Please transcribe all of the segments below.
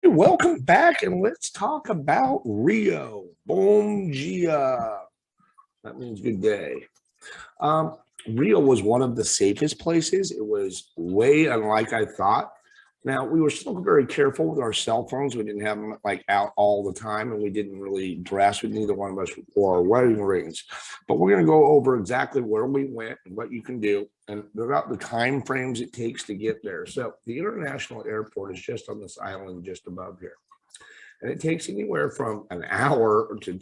welcome back, and let's talk about Rio. Bom dia. That means good day. Rio was one of the safest places. It was way unlike I thought. Now, we were still very careful with our cell phones. We didn't have them like out all the time, and we didn't really dress with neither one of us wore our wedding rings. But we're going to go over exactly where we went and what you can do and about the time frames it takes to get there. So the international airport is just on this island just above here. And it takes anywhere from an hour to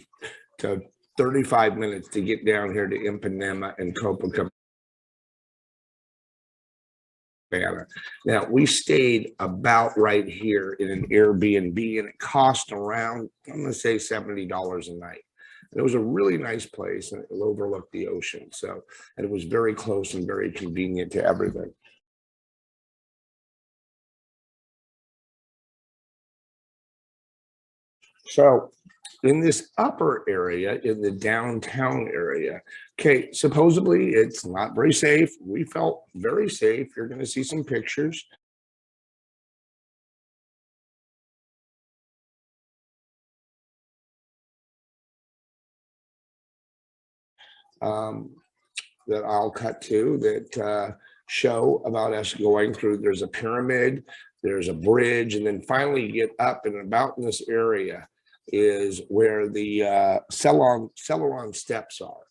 35 minutes to get down here to Ipanema and Copacabana. Now, we stayed about right here in an Airbnb, and it cost around, I'm going to say $70 a night. And it was a really nice place, and it overlooked the ocean. So, and it was very close and very convenient to everything. So in this upper area, in the downtown area, okay, supposedly it's not very safe. We felt very safe. You're going to see some pictures. That I'll cut to that show about us going through. There's a pyramid, there's a bridge, and then finally you get up and about in this area is where the Celeron steps are.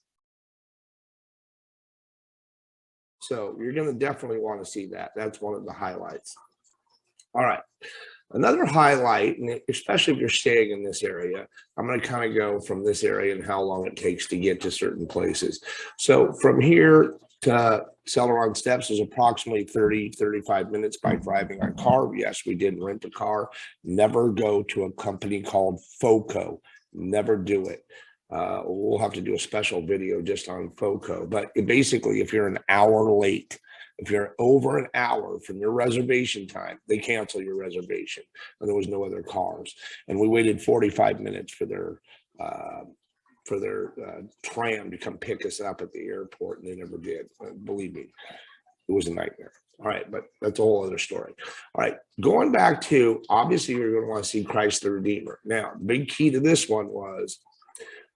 So you're going to definitely want to see that. That's one of the highlights. All right. Another highlight, and especially if you're staying in this area, I'm going to kind of go from this area and how long it takes to get to certain places. So from here to Celeron Steps is approximately 35 minutes by driving our car. Yes, we did rent a car. Never go to a company called FOCO. Never do it. We'll have to do a special video just on FOCO. But basically, if you're an hour late, if you're over an hour from your reservation time, they cancel your reservation, and there was no other cars. And we waited 45 minutes for their tram to come pick us up at the airport, and they never did. Believe me, it was a nightmare. All right, but that's a whole other story. All right, going back to, obviously, you're going to want to see Christ the Redeemer. Now, the big key to this one was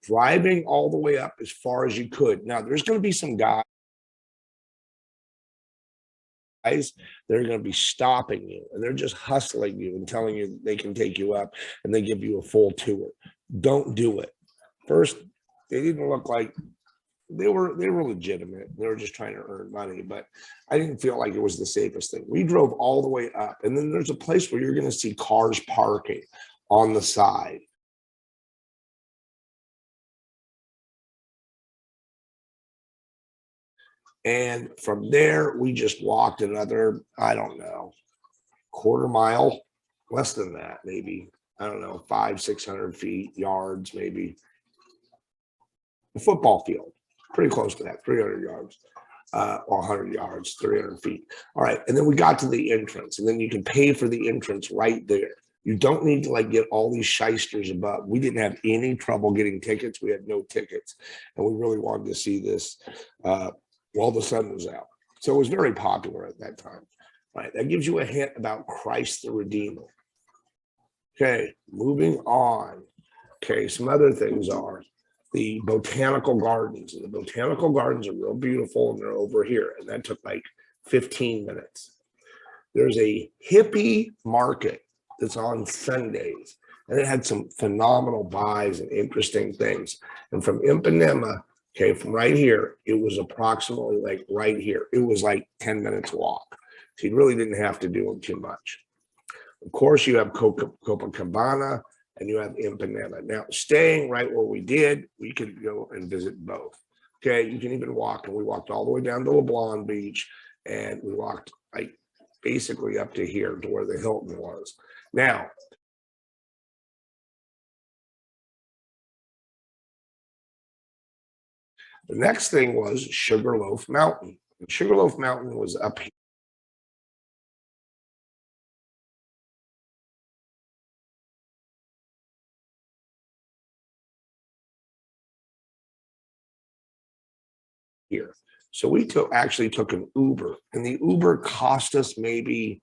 driving all the way up as far as you could. Now, there's going to be some guys. They're going to be stopping you, and they're just hustling you and telling you they can take you up, and they give you a full tour. Don't do it. First, they didn't look like they were legitimate. They were just trying to earn money, but I didn't feel like it was the safest thing. We drove all the way up, and then there's a place where you're going to see cars parking on the side. And from there, we just walked another, I don't know, quarter mile, less than that, maybe, I don't know, 600 feet, yards, maybe. A football field, pretty close to that, 300 yards, or 100 yards, 300 feet. All right, and then we got to the entrance, and then you can pay for the entrance right there. You don't need to like get all these shysters above. We didn't have any trouble getting tickets. We had no tickets, and we really wanted to see this while the sun was out. So it was very popular at that time. All right, that gives you a hint about Christ the Redeemer. Okay, moving on. Okay, some other things are the botanical gardens. And the botanical gardens are real beautiful, and they're over here. And that took like 15 minutes. There's a hippie market that's on Sundays, and it had some phenomenal buys and interesting things. And from Ipanema, okay, from right here, it was approximately like right here. It was like 10 minutes walk. So you really didn't have to do them too much. Of course, you have Copacabana and you have Ipanema. Now, staying right where we did, we could go and visit both. Okay, you can even walk, and we walked all the way down to LeBlanc Beach, and we walked like basically up to here to where the Hilton was. Now, the next thing was Sugarloaf Mountain. And Sugarloaf Mountain was up here. So we actually took an Uber, and the Uber cost us maybe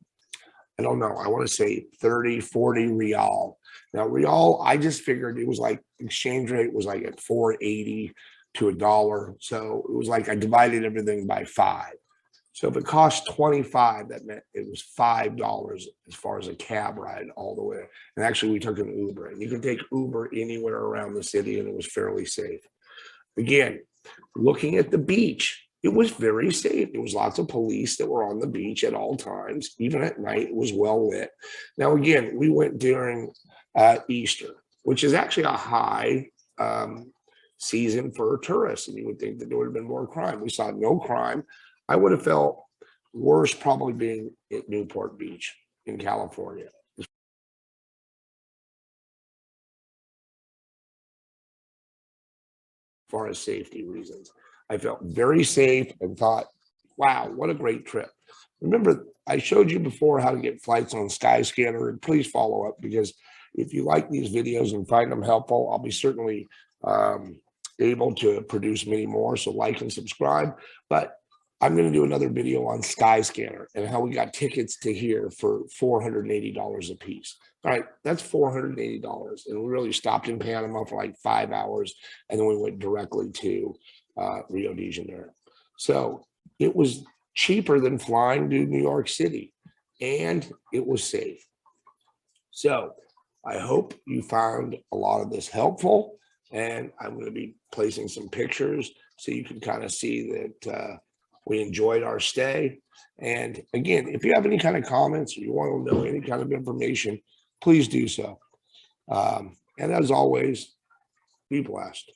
I don't know, I want to say 30, 40 real. Now, real, I just figured it was like exchange rate was like at 480 to a dollar. So it was like I divided everything by 5. So if it cost 25, that meant it was $5 as far as a cab ride all the way. And actually, we took an Uber, and you can take Uber anywhere around the city, and it was fairly safe. Again, looking at the beach, it was very safe. There was lots of police that were on the beach at all times. Even at night, it was well lit. Now, again, we went during Easter, which is actually a high season for tourists, and you would think that there would have been more crime. We saw no crime. I would have felt worse probably being at Newport Beach in California. As far as safety reasons, I felt very safe and thought, wow, what a great trip. Remember, I showed you before how to get flights on Skyscanner, and please follow up, because if you like these videos and find them helpful, I'll be certainly able to produce many more. So like and subscribe. But I'm going to do another video on Skyscanner and how we got tickets to here for $480 a piece. All right, that's $480. And we really stopped in Panama for like 5 hours. And then we went directly to Rio de Janeiro. So it was cheaper than flying to New York City, and it was safe. So I hope you found a lot of this helpful. And I'm going to be placing some pictures so you can kind of see that we enjoyed our stay. And again, if you have any kind of comments or you want to know any kind of information, please do so. And as always, be blessed.